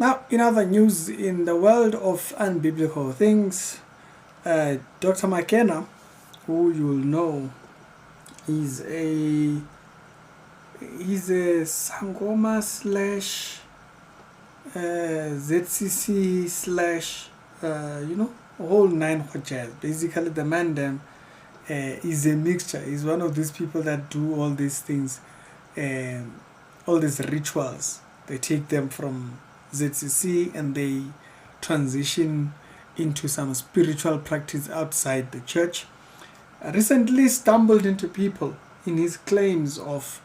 Now, in other news, in the world of unbiblical things, Dr. McKenna, who you'll know, he's a Sangoma slash ZCC slash whole nine jazz. Basically, the man then is a mixture. He's one of these people that do all these things, all these rituals. They take them from ZCC and they transition into some spiritual practice outside the church. I recently stumbled into people in his claims of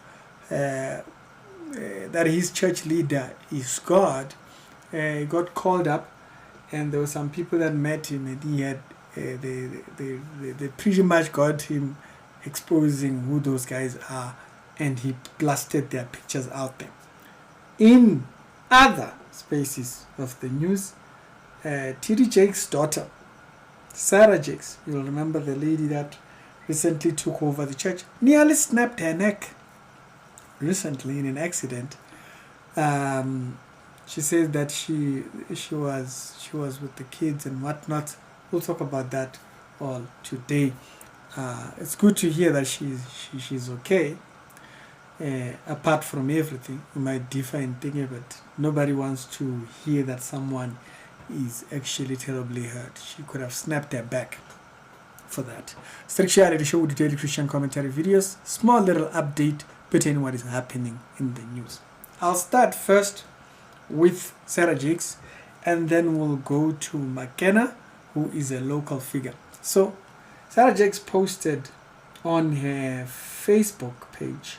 that his church leader is God. He got called up, and there were some people that met him, and he had they pretty much got him exposing who those guys are, and he blasted their pictures out there. In other spaces of the news, T.D. Jakes' daughter, Sarah Jakes, you'll remember the lady that recently took over the church, nearly snapped her neck recently in an accident. She says that she was with the kids and whatnot. We'll talk about that all today. It's good to hear that she's okay. Apart from everything, we might differ in thinking, but nobody wants to hear that someone is actually terribly hurt. She could have snapped her back for that. Structurally, the show with daily Christian commentary videos, small little update pertaining what is happening in the news. I'll start first with Sarah Jakes, and then we'll go to McKenna, who is a local figure. So, Sarah Jakes posted on her Facebook page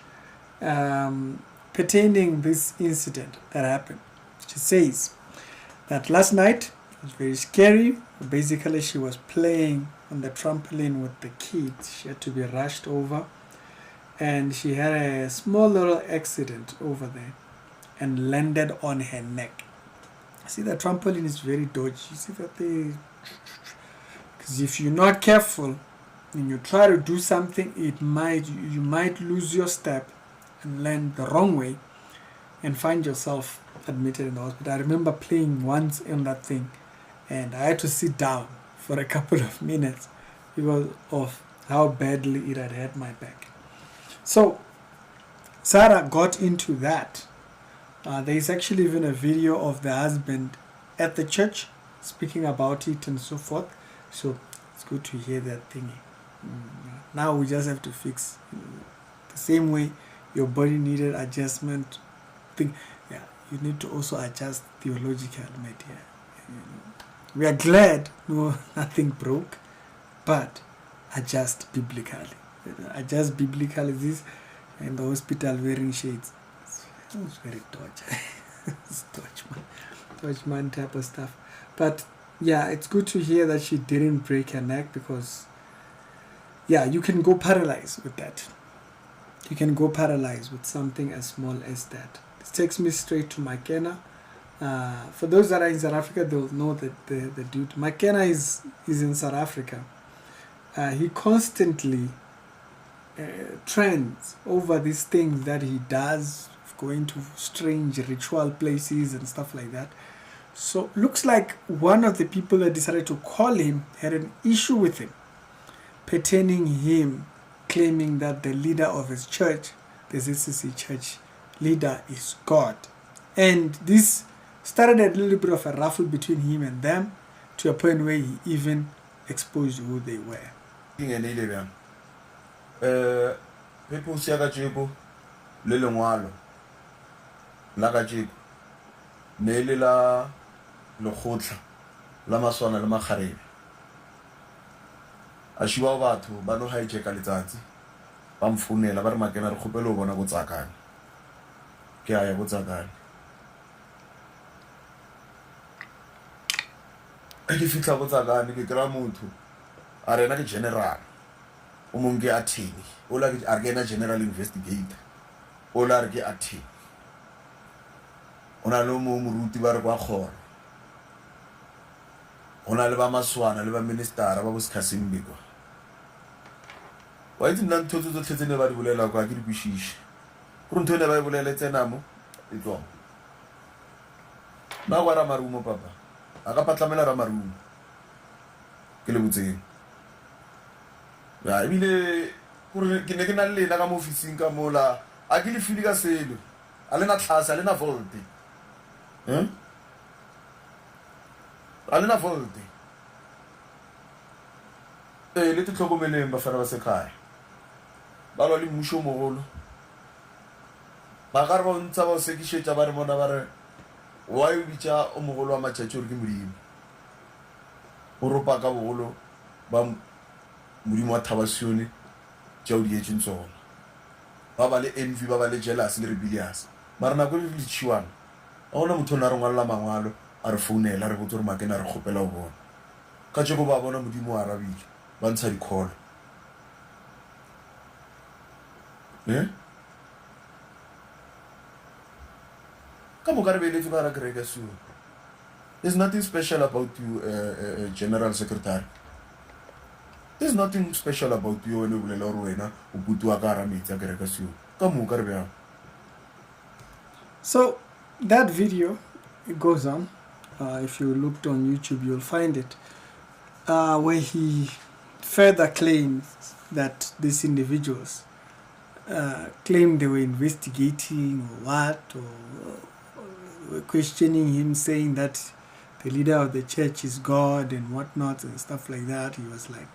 pertaining this incident that happened. She says that last night was very scary. Basically, she was playing on the trampoline with the kids. She had to be rushed over, and she had a small little accident over there and landed on her neck. See, the trampoline is very dodgy. You see that because if you're not careful and you try to do something, you might lose your step and land the wrong way and find yourself admitted in the hospital. I remember playing once on that thing, and I had to sit down for a couple of minutes because of how badly it had hurt my back. So Sarah got into that. There is actually even a video of the husband at the church speaking about it and so forth. So it's good to hear that thing. Now we just have to fix the same way your body needed adjustment. You need to also adjust theological media. We are glad nothing broke, but adjust biblically. Adjust biblically. This in the hospital wearing shades. It was very dodgy. It's Dodgeman type of stuff. But yeah, it's good to hear that she didn't break her neck, because you can go paralyzed with that. You can go paralyzed with something as small as that. This takes me straight to McKenna. For those that are in South Africa, they'll know that the dude McKenna is in South Africa. He constantly trends over these things that he does, going to strange ritual places and stuff like that. So looks like one of the people that decided to call him had an issue with him, pertaining him claiming that the leader of his church, the ZCC church leader, is God. And this started a little bit of a ruffle between him and them, to a point where he even exposed who they were. People say that you little while, Lagajibu, Nelila, Lokhotla, Lamaswana, Lamakharib. Ashiwa to Bano Hijack Alitati, Bamfune, Labarmakena, Hopelo, Bonagozakan. Kia Gozakan. If you travel Zagan, you Gramutu, Arena General, Umunge Atini, Ola Argena General Investigator, Ola Arge Atini. On a lomo muruti barwa khona ona le ba maswana le ba minister ba bo skasimbiko wa itse nna ntotso tsotlhe tsene ba di bolela kwa ke di bishishe go ntho le ba e bolela tsenamo e tlo na wa ramarumo papa a ka patlamela ramarumo ke le botseng ya ebile ke ne ke na le lena ka mo officing ka mola a ke le fili ka selo a lena tlhase a lena volte a lena volte le tlhokomeleng bafana ba sekhaya ba lwa le mmusho mogolo ba ka re ba ntsa ba o sekišetša ba re bona ba re wa e bitša o mogolo wa matšatši ore ke modimo o ropa ka bogolo ba modimo wa thabasione tšeo di etšeng tsona ba ba le envy ba ba le jealous le rebellious mara nako le tšhiwana a gona motho o ne a re ngwalela mangwalo a re founela a re botse gore Makena a re kgopela o bona ka tšeko ba bona modimo wa arabile ba ntsha dikholo ka moka re beeletse ka ra kereka seo. There's nothing special about you, General Secretary. There's nothing special about you when you bolela gore wena o putua ka ra metsi a kereka seo ka moka re bjang. So that video, it goes on. If you looked on YouTube, you'll find it, where he further claims that these individuals claim they were investigating or what, or were questioning him, saying that the leader of the church is God and whatnot and stuff like that. He was like,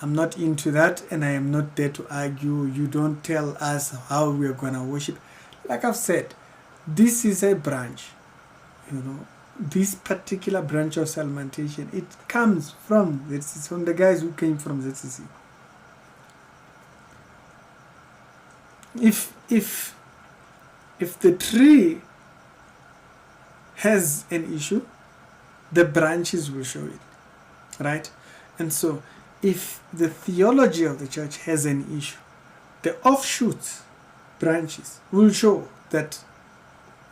I'm not into that, and I am not there to argue. You don't tell us how we are going to worship. Like I've said, this is a branch, this particular branch of Salmentation. It comes from ZCC, from the guys who came from ZCC. If the tree has an issue, the branches will show it, right? And so if the theology of the church has an issue, the offshoots, branches, will show that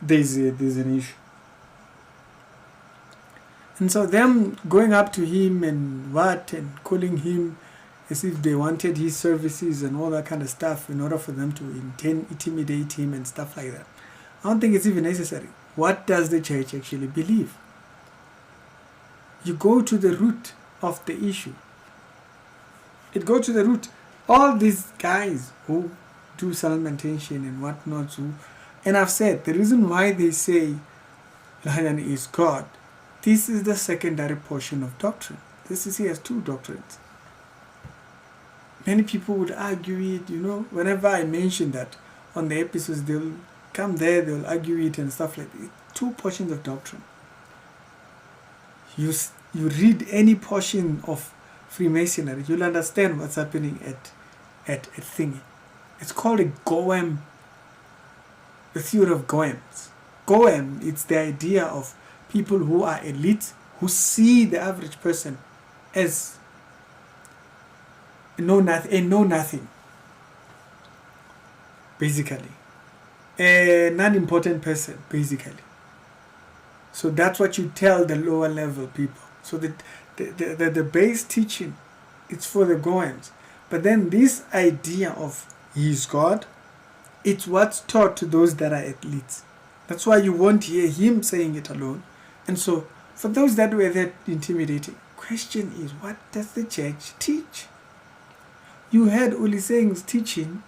there's an issue. And so them going up to him and calling him as if they wanted his services and all that kind of stuff in order for them to intimidate him and stuff like that, I don't think it's even necessary. What does the church actually believe? You go to the root of the issue. It goes to the root. All these guys who do Salmentation and whatnot, and I've said the reason why they say Lahayan is God, this is the secondary portion of doctrine. This is, he has two doctrines. Many people would argue it, whenever I mention that on the episodes, they'll come there, they'll argue it and stuff like that. Two portions of doctrine. You read any portion of Freemasonry, you'll understand what's happening at thingy. It's called a Goem, the theory of Goems. Goem, it's the idea of people who are elite, who see the average person as a know nothing, basically. A non-important person, basically. So that's what you tell the lower level people. So the base teaching, it's for the Goems. But then this idea of he is God, it's what's taught to those that are elites. That's why you won't hear him saying it alone. And so for those that were that intimidating, question is, what does the church teach? You heard Uliseng's teaching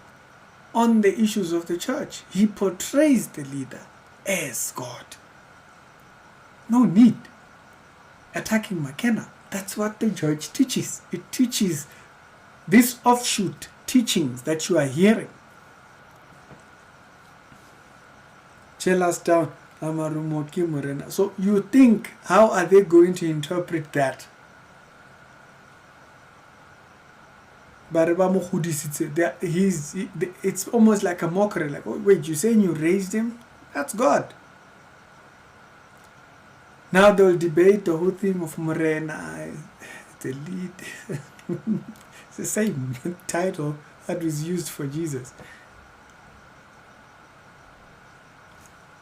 on the issues of the church. He portrays the leader as God. No need attacking McKenna. That's what the church teaches. It teaches these offshoot teachings that you are hearing. Chill us down. So you think, how are they going to interpret that? It's almost like a mockery. Like, oh, wait, you're saying you raised him? That's God. Now they'll debate the whole thing of Morena, the lead. It's the same title that was used for Jesus.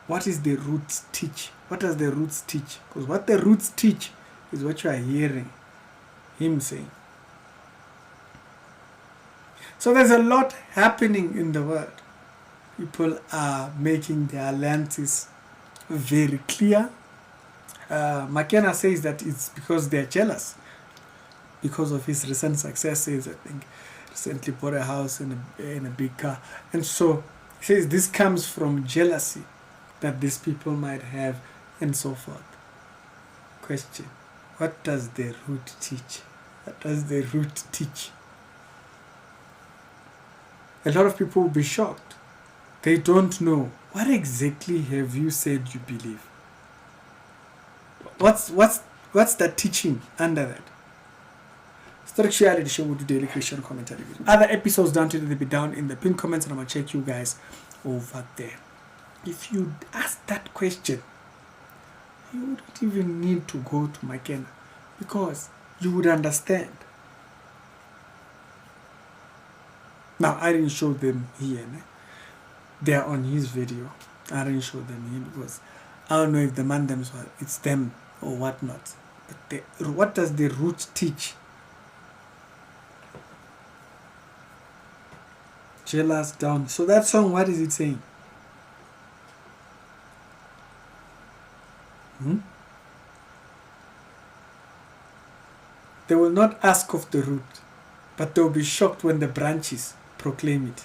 What is the roots teach? What does the roots teach? Because what the roots teach is what you are hearing him saying. So there's a lot happening in the world. People are making their alliances very clear. McKenna says that it's because they're jealous because of his recent successes. I think recently bought a house and a big car, and so he says this comes from jealousy that these people might have, and so forth. Question: what does the root teach? What does the root teach? A lot of people will be shocked. They don't know. What exactly have you said you believe? What's the teaching under that? Spirituality show will do daily Christian commentary. Other episodes down to they'll be down in the pinned comments, and I'm gonna check you guys over there. If you ask that question, you wouldn't even need to go to McKenna because you would understand. Now, I didn't show them here. They're on his video. I didn't show them here because I don't know if the man themselves, it's them or whatnot. But what does the root teach? Jealous down. So that song, what is it saying? They will not ask of the root, but they will be shocked when the branches proclaim it.